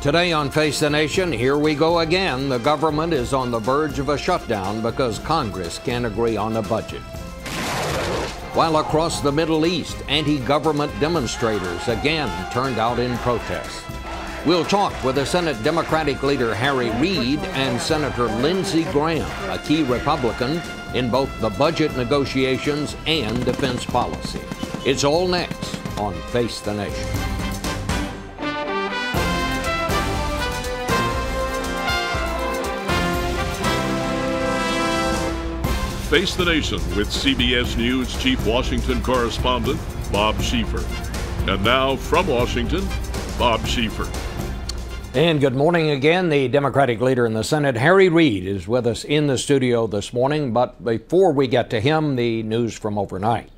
Today on Face the Nation, here we go again. The government is on the verge of a shutdown because Congress can't agree on a budget. While across the Middle East, anti-government demonstrators again turned out in protest. We'll talk with the Senate Democratic leader Harry Reid and Senator Lindsey Graham, a key Republican in both the budget negotiations and defense policy. It's all next on Face the Nation. Face the Nation with CBS News Chief Washington Correspondent Bob Schieffer. And now from Washington, Bob Schieffer. And good morning again. The Democratic leader in the Senate, Harry Reid, is with us in the studio this morning. But before we get to him, the news from overnight.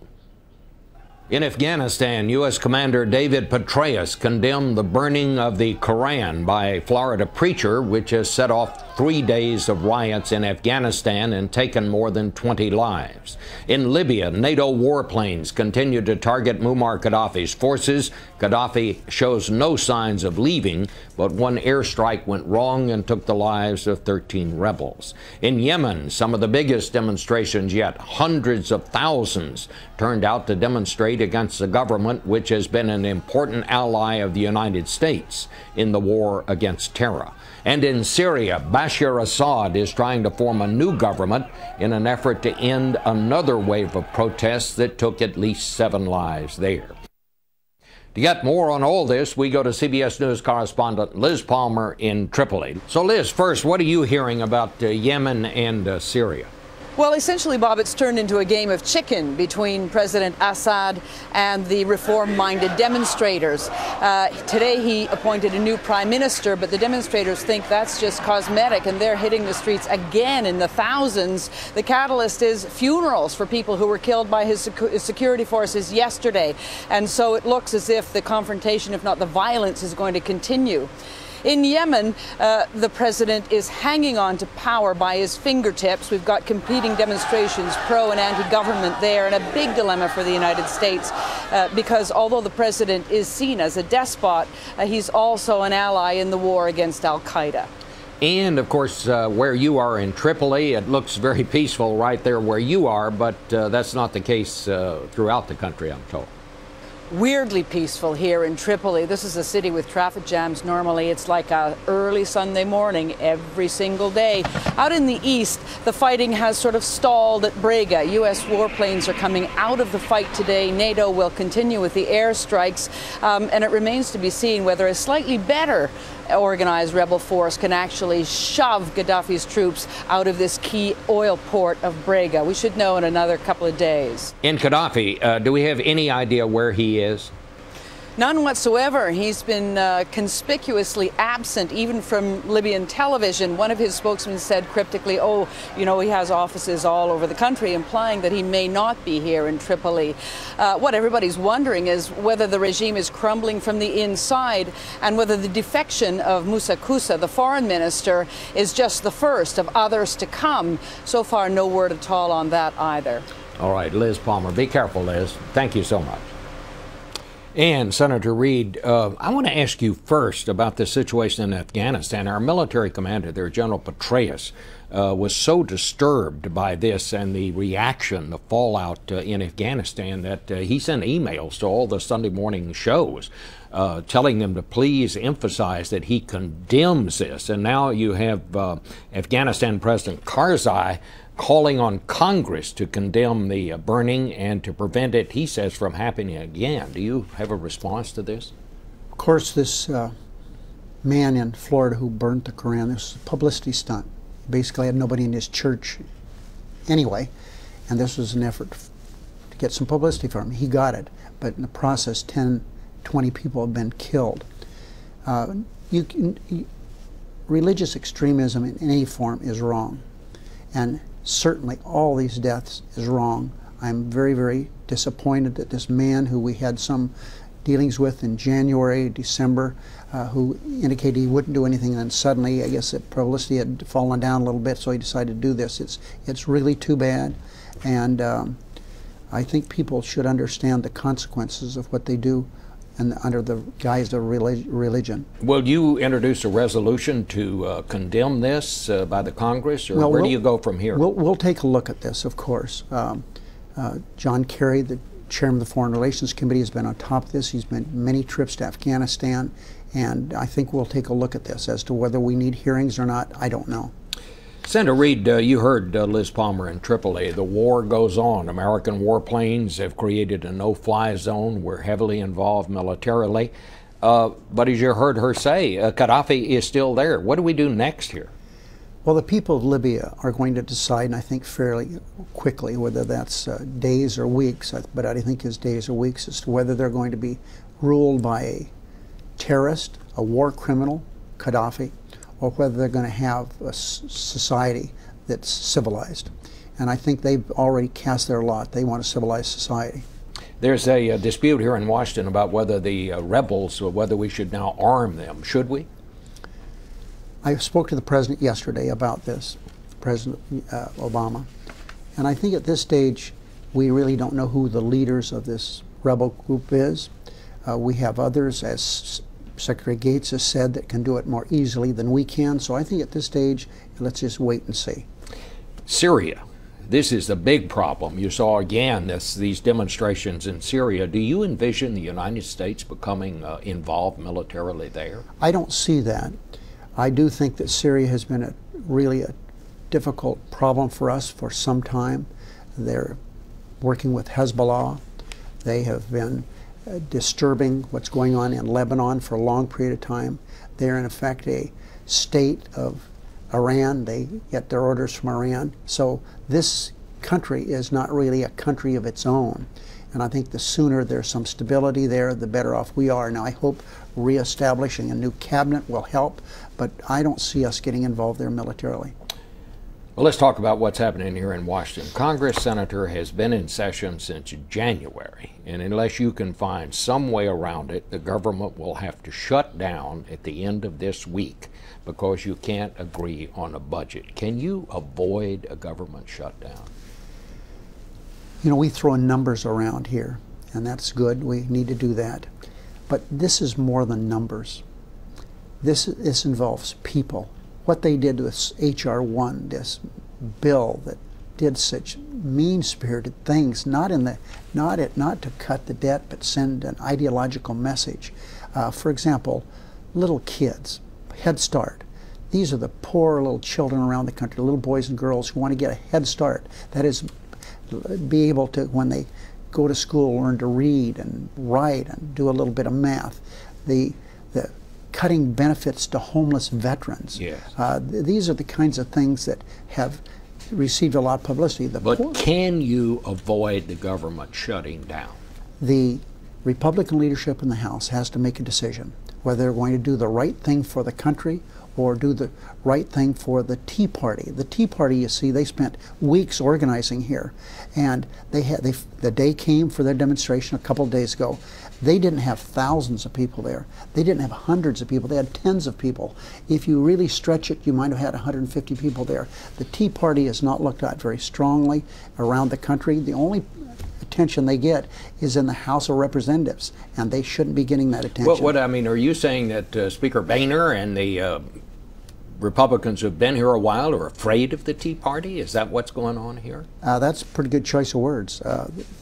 In Afghanistan, U.S. Commander David Petraeus condemned the burning of the Koran by a Florida preacher, which has set off 3 days of riots in Afghanistan and taken more than 20 lives. In Libya, NATO warplanes continue to target Muammar Gaddafi's forces. Gaddafi shows no signs of leaving, but one airstrike went wrong and took the lives of 13 rebels. In Yemen, some of the biggest demonstrations yet, hundreds of thousands turned out to demonstrate against the government, which has been an important ally of the United States in the war against terror. And in Syria, Bashar Assad is trying to form a new government in an effort to end another wave of protests that took at least 7 lives there. To get more on all this, we go to CBS News correspondent Liz Palmer in Tripoli. So Liz, first, what are you hearing about Yemen and Syria? Well, essentially, Bob, it's turned into a game of chicken between President Assad and the reform-minded demonstrators. Today, he appointed a new prime minister, but the demonstrators think that's just cosmetic, and they're hitting the streets again in the thousands. The catalyst is funerals for people who were killed by his security forces yesterday. And so it looks as if the confrontation, if not the violence, is going to continue. In Yemen, the president is hanging on to power by his fingertips. We've got competing demonstrations, pro and anti-government there, and a big dilemma for the United States because although the president is seen as a despot, he's also an ally in the war against al-Qaeda. And, of course, where you are in Tripoli, it looks very peaceful right there where you are, but that's not the case throughout the country, I'm told. Weirdly peaceful here in Tripoli. This is a city with traffic jams normally. It's like a early Sunday morning every single day. Out in the east, the fighting has sort of stalled at Brega. U.S. warplanes are coming out of the fight today. NATO will continue with the airstrikes, and it remains to be seen whether a slightly better organized rebel force can actually shove Gaddafi's troops out of this key oil port of Brega. We should know in another couple of days. In Gaddafi, do we have any idea where he is? None whatsoever. He's been conspicuously absent, even from Libyan television. One of his spokesmen said cryptically, oh, you know, he has offices all over the country, implying that he may not be here in Tripoli. What everybody's wondering is whether the regime is crumbling from the inside and whether the defection of Musa Kusa, the foreign minister, is just the first of others to come. So far, no word at all on that either. All right, Liz Palmer. Be careful, Liz. Thank you so much. And Senator Reid, I want to ask you first about the situation in Afghanistan. Our military commander there, General Petraeus, was so disturbed by this and the reaction, the fallout in Afghanistan, that he sent emails to all the Sunday morning shows telling them to please emphasize that he condemns this. And now you have Afghanistan President Karzai calling on Congress to condemn the burning and to prevent it, he says, from happening again. Do you have a response to this? Of course, this man in Florida who burnt the Koran, this was a publicity stunt. He basically had nobody in his church anyway, and this was an effort to get some publicity for him. He got it, but in the process, 10, 20 people have been killed. Religious extremism in any form is wrong, and certainly all these deaths is wrong. I'm very, very disappointed that this man who we had some dealings with in January, December, who indicated he wouldn't do anything, and then suddenly, I guess, the publicity had fallen down a little bit, so he decided to do this. It's really too bad, and I think people should understand the consequences of what they do and under the guise of religion. Will you introduce a resolution to condemn this by the Congress, or where do you go from here? We'll take a look at this, of course. John Kerry, the chairman of the Foreign Relations Committee, has been on top of this. He's made many trips to Afghanistan, and I think we'll take a look at this. As to whether we need hearings or not, I don't know. Senator Reid, you heard Liz Palmer in Tripoli. The war goes on. American warplanes have created a no-fly zone. We're heavily involved militarily. But as you heard her say, Gaddafi is still there. What do we do next here? Well, the people of Libya are going to decide, and I think fairly quickly, whether that's days or weeks, but I think it's days or weeks, as to whether they're going to be ruled by a terrorist, a war criminal, Gaddafi, or whether they're going to have a society that's civilized. And I think they've already cast their lot. They want a civilized society. There's a dispute here in Washington about whether the rebels, or whether we should now arm them. Should we? I spoke to the president yesterday about this, President Obama, and I think at this stage we really don't know who the leaders of this rebel group is. We have others, as Secretary Gates has said, that can do it more easily than we can. So I think at this stage, let's just wait and see. Syria. This is the big problem. You saw again these demonstrations in Syria. Do you envision the United States becoming involved militarily there? I don't see that. I do think that Syria has been really a difficult problem for us for some time. They're working with Hezbollah. They have been disturbing what's going on in Lebanon for a long period of time. They're in effect a state of Iran. They get their orders from Iran. So this country is not really a country of its own. And I think the sooner there's some stability there, the better off we are. Now, I hope reestablishing a new cabinet will help, but I don't see us getting involved there militarily. Well, let's talk about what's happening here in Washington. Congress Senator has been in session since January, and unless you can find some way around it, the government will have to shut down at the end of this week because you can't agree on a budget. Can you avoid a government shutdown? You know, we throw numbers around here, and that's good. We need to do that. But this is more than numbers. This involves people. What they did with H.R. 1, this bill that did such mean-spirited things, not to cut the debt, but send an ideological message. For example, little kids, Head Start. These are the poor little children around the country, little boys and girls who want to get a head start. That is, be able to, when they go to school, learn to read and write and do a little bit of math. The cutting benefits to homeless veterans. Yes. These are the kinds of things that have received a lot of publicity. But can you avoid the government shutting down? The Republican leadership in the House has to make a decision whether they're going to do the right thing for the country or do the right thing for the Tea Party. The Tea Party, you see, they spent weeks organizing here, and the day came for their demonstration a couple of days ago. They didn't have thousands of people there. They didn't have hundreds of people. They had tens of people. If you really stretch it, you might have had 150 people there. The Tea Party is not looked at very strongly around the country. The only attention they get is in the House of Representatives, and they shouldn't be getting that attention. What I mean, are you saying that Speaker Boehner and the Republicans who've been here a while are afraid of the Tea Party? Is that what's going on here? That's a pretty good choice of words.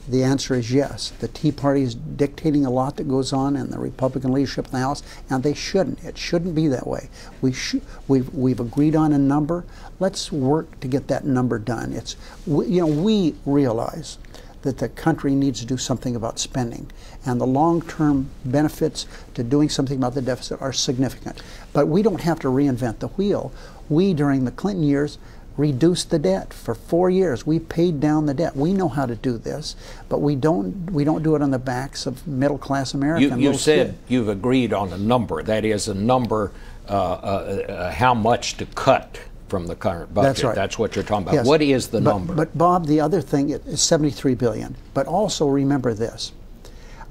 The answer is yes. The Tea Party is dictating a lot that goes on in the Republican leadership in the House, and they shouldn't. It shouldn't be that way. We've agreed on a number. Let's work to get that number done. We realize that the country needs to do something about spending, and the long-term benefits to doing something about the deficit are significant. But we don't have to reinvent the wheel. We, during the Clinton years, reduced the debt. For 4 years, we paid down the debt. We know how to do this, but we don't do it on the backs of middle-class Americans. You said you've agreed on a number. That is a number, how much to cut from the current budget. That's right. That's what you're talking about. Yes. What is the number? But Bob, the other thing is $73 billion. But also remember this.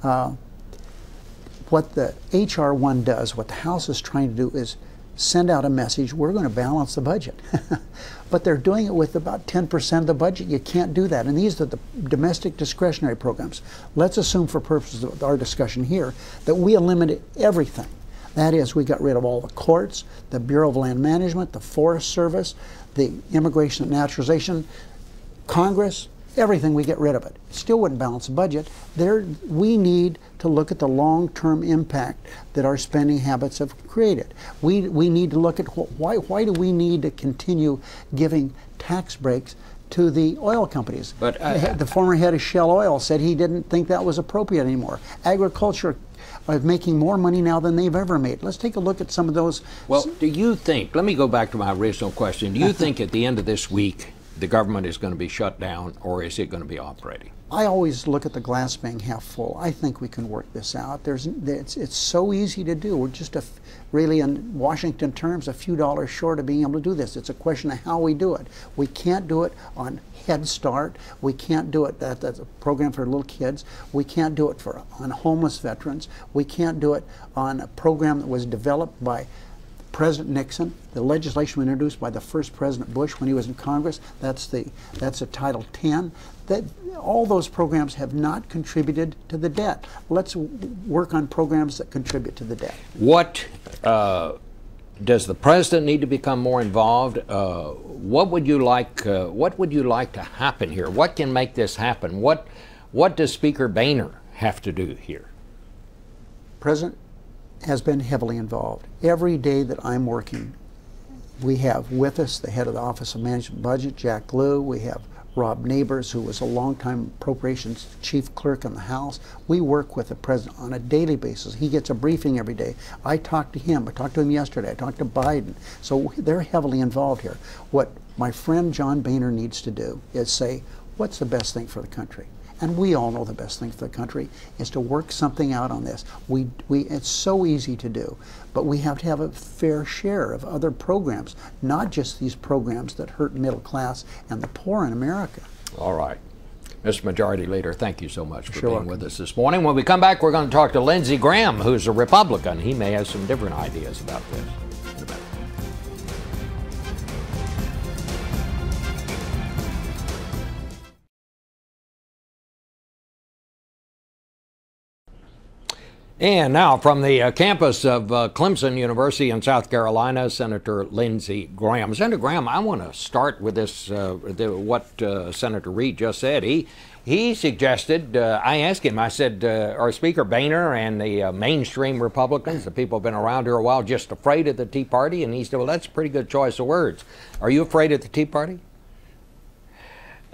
What the H.R. 1 does, what the House is trying to do, is send out a message, we're going to balance the budget. But they're doing it with about 10% of the budget. You can't do that. And these are the domestic discretionary programs. Let's assume for purposes of our discussion here that we eliminate everything. That is, we got rid of all the courts, the Bureau of Land Management, the Forest Service, the Immigration and Naturalization, Congress, everything, we get rid of it. Still wouldn't balance the budget. We need to look at the long-term impact that our spending habits have created. We need to look at why do we need to continue giving tax breaks to the oil companies? But the former head of Shell Oil said he didn't think that was appropriate anymore. Agriculture is making more money now than they've ever made. Let's take a look at some of those. Well, do you think, let me go back to my original question, do you think at the end of this week the government is going to be shut down, or is it going to be operating? I always look at the glass being half full. I think we can work this out. It's so easy to do. We're just really, in Washington terms, a few dollars short of being able to do this. It's a question of how we do it. We can't do it on Head Start. We can't do it, that's a program for little kids. We can't do it on homeless veterans. We can't do it on a program that was developed by President Nixon. The legislation was introduced by the first President Bush when he was in Congress. That's a Title 10. All those programs have not contributed to the debt. Let's work on programs that contribute to the debt. What does the president need to become more involved? What would you like to happen here? What can make this happen? What does Speaker Boehner have to do here? President has been heavily involved. Every day that I'm working, we have with us the head of the Office of Management and Budget, Jack Lew. We have Rob Neighbors, who was a longtime appropriations chief clerk in the House. We work with the president on a daily basis. He gets a briefing every day. I talk to him. I talked to him yesterday. I talked to Biden. So they're heavily involved here. What my friend John Boehner needs to do is say, what's the best thing for the country? And we all know the best thing for the country is to work something out on this. It's so easy to do, but we have to have a fair share of other programs, not just these programs that hurt middle class and the poor in America. All right. Mr. Majority Leader, thank you so much for being with us this morning. When we come back, we're going to talk to Lindsey Graham, who's a Republican. He may have some different ideas about this. In a minute. And now from the campus of Clemson University in South Carolina, Senator Lindsey Graham. Senator Graham, I want to start with this, what Senator Reid just said. He suggested, I asked him, I said, are Speaker Boehner and the mainstream Republicans, the people who have been around here a while, just afraid of the Tea Party? And he said, well, that's a pretty good choice of words. Are you afraid of the Tea Party?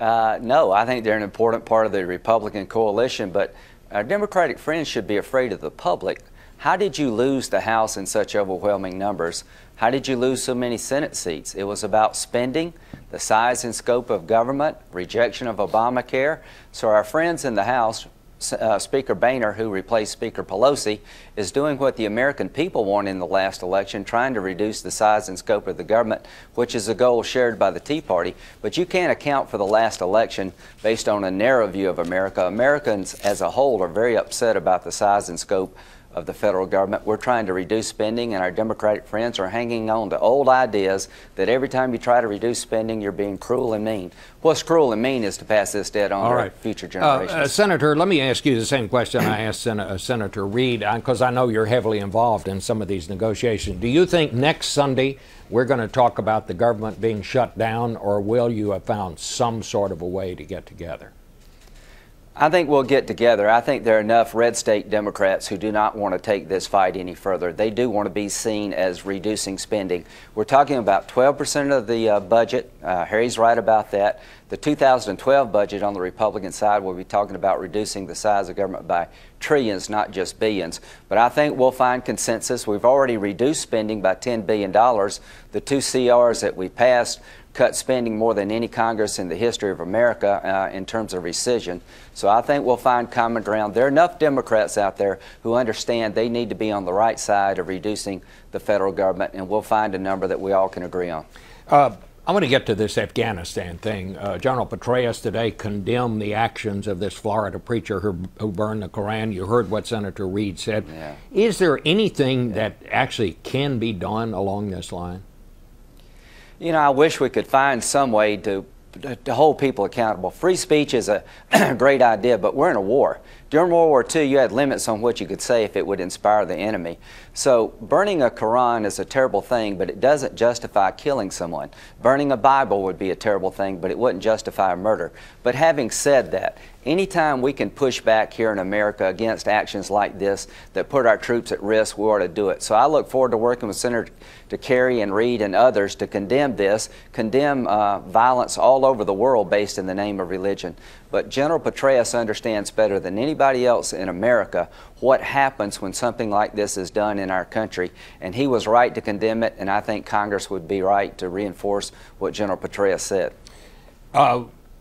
No, I think they're an important part of the Republican coalition, but our Democratic friends should be afraid of the public. How did you lose the House in such overwhelming numbers? How did you lose so many Senate seats? It was about spending, the size and scope of government, rejection of Obamacare. So our friends in the House, Speaker Boehner, who replaced Speaker Pelosi, is doing what the American people want in the last election, trying to reduce the size and scope of the government, which is a goal shared by the Tea Party. But you can't account for the last election based on a narrow view of America. Americans as a whole are very upset about the size and scope of the federal government. We're trying to reduce spending, and our Democratic friends are hanging on to old ideas that every time you try to reduce spending, you're being cruel and mean. What's cruel and mean is to pass this debt on to future generations. Senator, let me ask you the same question I asked Senator Reid, because I know you're heavily involved in some of these negotiations. Do you think next Sunday we're going to talk about the government being shut down, or will you have found some sort of a way to get together? I think we'll get together. I think there are enough red state Democrats who do not want to take this fight any further. They do want to be seen as reducing spending. We're talking about 12% of the budget. Harry's right about that. The 2012 budget on the Republican side will be talking about reducing the size of government by trillions, not just billions. But I think we'll find consensus. We've already reduced spending by $10 billion. The two CRs that we passed cut spending more than any Congress in the history of America in terms of rescission. So I think we'll find common ground. There are enough Democrats out there who understand they need to be on the right side of reducing the federal government, and we'll find a number that we all can agree on. I want to get to this Afghanistan thing. General Petraeus today condemned the actions of this Florida preacher who burned the Koran. You heard what Senator Reid said. Yeah. Is there anything that actually can be done along this line? You know, I wish we could find some way to hold people accountable. Free speech is a great idea, but we're in a war. During World War II, you had limits on what you could say if it would inspire the enemy. So burning a Quran is a terrible thing, but it doesn't justify killing someone. Burning a Bible would be a terrible thing, but it wouldn't justify a murder. But having said that, anytime we can push back here in America against actions like this that put our troops at risk, we ought to do it. So I look forward to working with Senator Kerry and Reid and others to condemn this, condemn violence all over the world based in the name of religion. But General Petraeus understands better than anybody else in America what happens when something like this is done in our country. And he was right to condemn it, and I think Congress would be right to reinforce what General Petraeus said.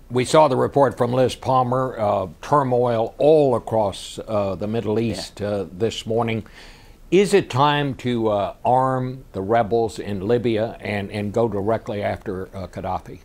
We saw the report from Liz Palmer, turmoil all across the Middle East this morning. Is it time to arm the rebels in Libya and go directly after Gaddafi?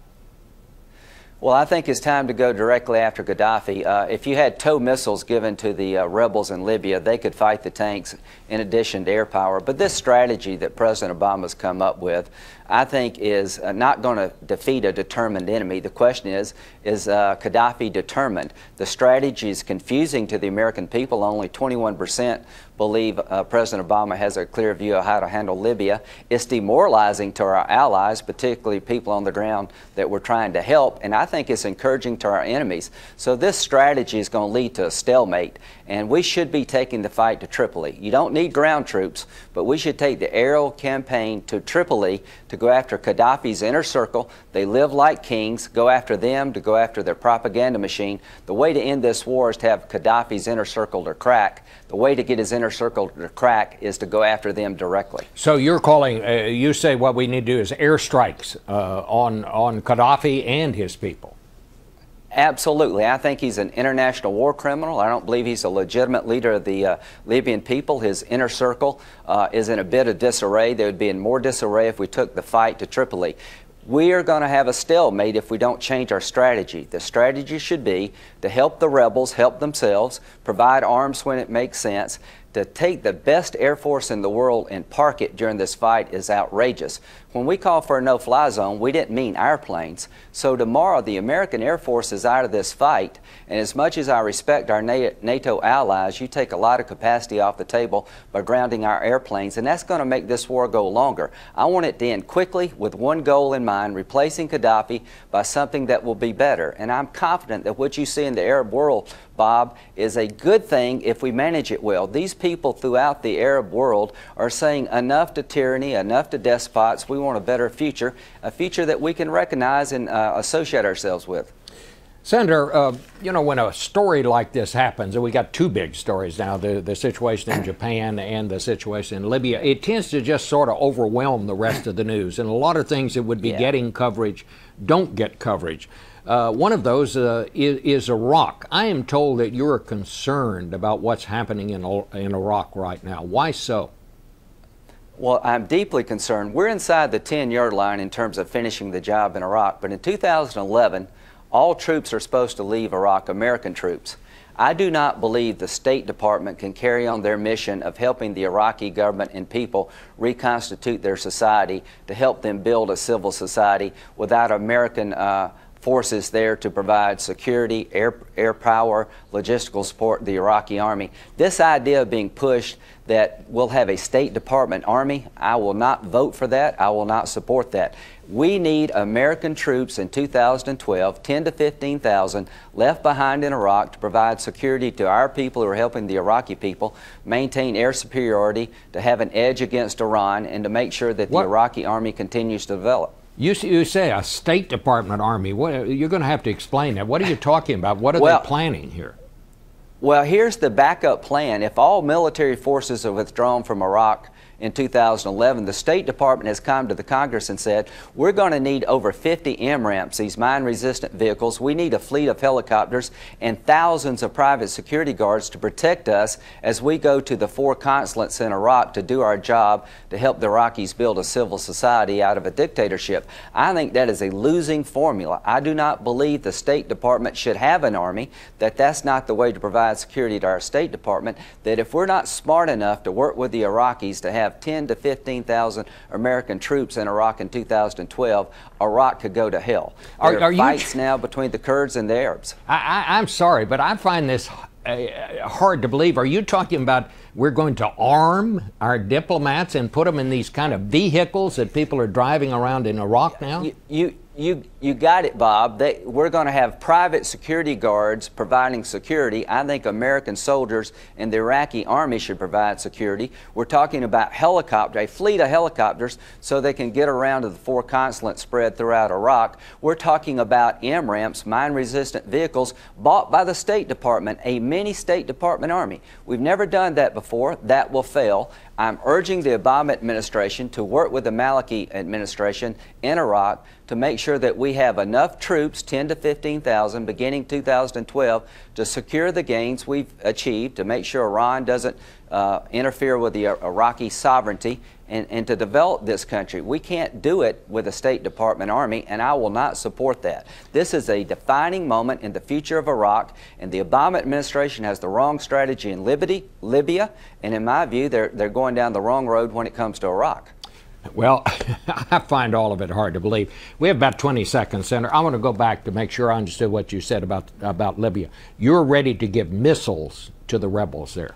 Well, I think it's time to go directly after Gaddafi. If you had TOW missiles given to the rebels in Libya, they could fight the tanks in addition to air power. But this strategy that President Obama's come up with, I think, is not going to defeat a determined enemy. The question is Gaddafi determined? The strategy is confusing to the American people. Only 21% believe President Obama has a clear view of how to handle Libya. It's demoralizing to our allies, particularly people on the ground that we're trying to help, and I think it's encouraging to our enemies. So this strategy is going to lead to a stalemate, and we should be taking the fight to Tripoli. You don't need ground troops, but we should take the aerial campaign to Tripoli to go after Gaddafi's inner circle. They live like kings. Go after them, to go after their propaganda machine. The way to end this war is to have Gaddafi's inner circle to crack. The way to get his inner circle to crack is to go after them directly. So you're calling, you say what we need to do is airstrikes on Gaddafi and his people. Absolutely. I think he's an international war criminal. I don't believe he's a legitimate leader of the Libyan people. His inner circle is in a bit of disarray. They would be in more disarray if we took the fight to Tripoli. We are going to have a stalemate if we don't change our strategy. The strategy should be to help the rebels help themselves, provide arms when it makes sense. To take the best Air Force in the world and park it during this fight is outrageous. When we call for a no-fly zone, we didn't mean our planes. So tomorrow, the American Air Force is out of this fight, and as much as I respect our NATO allies, you take a lot of capacity off the table by grounding our airplanes, and that's going to make this war go longer. I want it to end quickly with one goal in mind, replacing Gaddafi by something that will be better. And I'm confident that what you see in the Arab world, Bob, is a good thing if we manage it well. These people throughout the Arab world are saying enough to tyranny, enough to despots. We want a better future, a future that we can recognize and associate ourselves with. Senator, you know, when a story like this happens, and we got two big stories now, the situation in Japan and the situation in Libya, it tends to just sort of overwhelm the rest of the news. And a lot of things that would be getting coverage don't get coverage. One of those is Iraq. I am told that you're concerned about what's happening in Iraq right now. Why so? Well, I'm deeply concerned. We're inside the 10-yard line in terms of finishing the job in Iraq. But in 2011, all troops are supposed to leave Iraq, American troops. I do not believe the State Department can carry on their mission of helping the Iraqi government and people reconstitute their society, to help them build a civil society, without American forces there to provide security, air power, logistical support, the Iraqi army. This idea of being pushed that we'll have a State Department army, I will not vote for that. I will not support that. We need American troops in 2012, 10 to 15,000, left behind in Iraq to provide security to our people who are helping the Iraqi people, maintain air superiority, to have an edge against Iran, and to make sure that the Iraqi army continues to develop. You say a State Department army. You're going to have to explain that. What are you talking about? What are they planning here? Well, here's the backup plan. If all military forces are withdrawn from Iraq in 2011. The State Department has come to the Congress and said, we're going to need over 50 MRAMs, these mine-resistant vehicles. We need a fleet of helicopters and thousands of private security guards to protect us as we go to the 4 consulates in Iraq to do our job to help the Iraqis build a civil society out of a dictatorship. I think that is a losing formula. I do not believe the State Department should have an army, that's not the way to provide security to our State Department, that if we're not smart enough to work with the Iraqis to have 10 to 15,000 American troops in Iraq in 2012, Iraq could go to hell. There are fights now between the Kurds and the Arabs. I'm sorry, but I find this hard to believe. Are you talking about we're going to arm our diplomats and put them in these kind of vehicles that people are driving around in Iraq now? You got it, Bob. We're going to have private security guards providing security. I think American soldiers and the Iraqi army should provide security. We're talking about a fleet of helicopters so they can get around to the 4 consulates spread throughout Iraq. We're talking about MRAMs, mine-resistant vehicles, bought by the State Department, a mini State Department army. We've never done that before. That will fail. I'm urging the Obama administration to work with the Maliki administration in Iraq to make sure that we have enough troops, 10 to 15,000, beginning 2012, to secure the gains we've achieved, to make sure Iran doesn't interfere with the Iraqi sovereignty, and to develop this country. We can't do it with a State Department army, and I will not support that. This is a defining moment in the future of Iraq, and the Obama administration has the wrong strategy in Libya, and in my view, they're going down the wrong road when it comes to Iraq. Well, I find all of it hard to believe. We have about 20 seconds, Senator. I want to go back to make sure I understood what you said about Libya. You're ready to give missiles to the rebels there.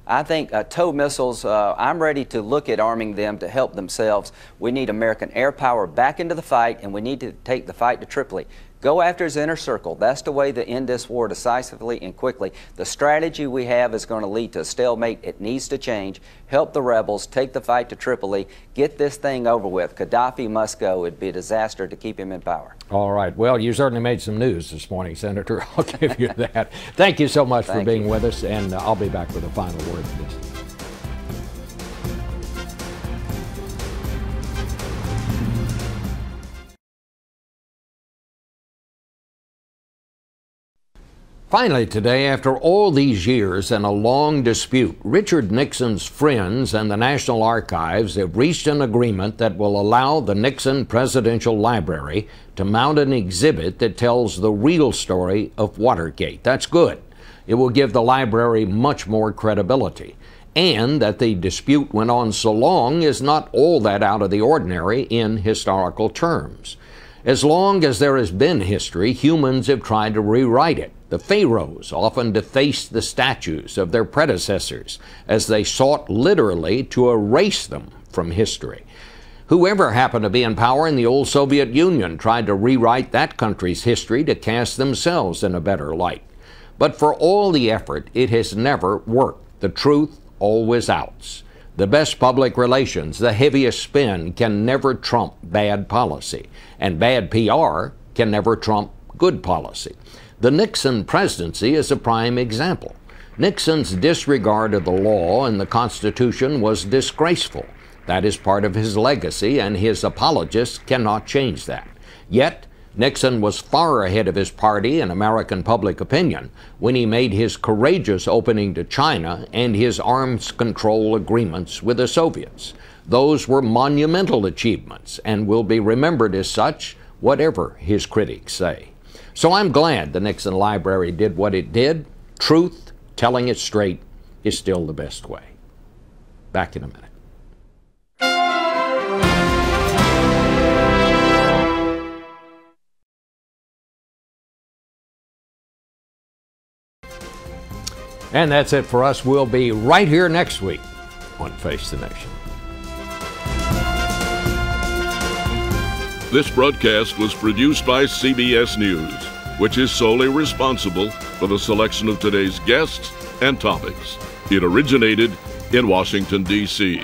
I think TOW missiles, I'm ready to look at arming them to help themselves. We need American air power back into the fight, and we need to take the fight to Tripoli. Go after his inner circle. That's the way to end this war decisively and quickly. The strategy we have is going to lead to a stalemate. It needs to change. Help the rebels. Take the fight to Tripoli. Get this thing over with. Gaddafi must go. It'd be a disaster to keep him in power. All right. Well, you certainly made some news this morning, Senator. I'll give you that. Thank you so much for being with us, and I'll be back with a final word for this. Finally today, after all these years and a long dispute, Richard Nixon's friends and the National Archives have reached an agreement that will allow the Nixon Presidential Library to mount an exhibit that tells the real story of Watergate. That's good. It will give the library much more credibility. And that the dispute went on so long is not all that out of the ordinary in historical terms. As long as there has been history, humans have tried to rewrite it. The pharaohs often defaced the statues of their predecessors as they sought literally to erase them from history. Whoever happened to be in power in the old Soviet Union tried to rewrite that country's history to cast themselves in a better light. But for all the effort, it has never worked. The truth always outs. The best public relations, the heaviest spin, can never trump bad policy. And bad PR can never trump good policy. The Nixon presidency is a prime example. Nixon's disregard of the law and the Constitution was disgraceful. That is part of his legacy, and his apologists cannot change that. Yet, Nixon was far ahead of his party in American public opinion when he made his courageous opening to China and his arms control agreements with the Soviets. Those were monumental achievements and will be remembered as such, whatever his critics say. So I'm glad the Nixon Library did what it did. Truth, telling it straight, is still the best way. Back in a minute. And that's it for us. We'll be right here next week on Face the Nation. This broadcast was produced by CBS News, which is solely responsible for the selection of today's guests and topics. It originated in Washington, D.C.